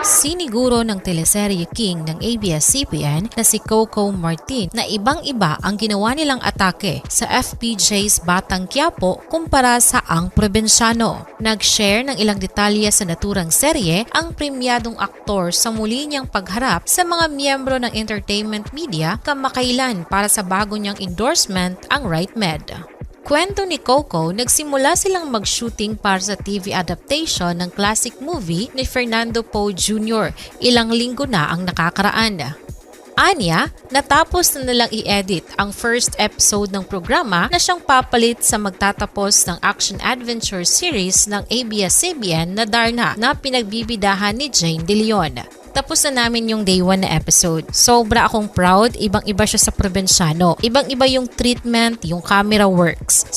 Siniguro ng teleserye King ng ABS-CBN na si Coco Martin na ibang-iba ang ginawa nilang atake sa FPJ's Batang Quiapo kumpara sa ang probinsyano. Nag-share ng ilang detalye sa naturang serye ang premyadong aktor sa muli niyang pagharap sa mga miyembro ng entertainment media kamakailan para sa bago niyang endorsement ang RightMed. Kwento ni Coco, nagsimula silang mag-shooting para sa TV adaptation ng classic movie ni Fernando Poe Jr. Ilang linggo na ang nakakaraan. Anya, natapos na nilang i-edit ang first episode ng programa na siyang papalit sa magtatapos ng action-adventure series ng ABS-CBN na Darna na pinagbibidahan ni Jane De Leon. Tapos na namin yung day 1 na episode. Sobra akong proud, ibang-iba siya sa probinsyano. Ibang-iba yung treatment, yung camera works.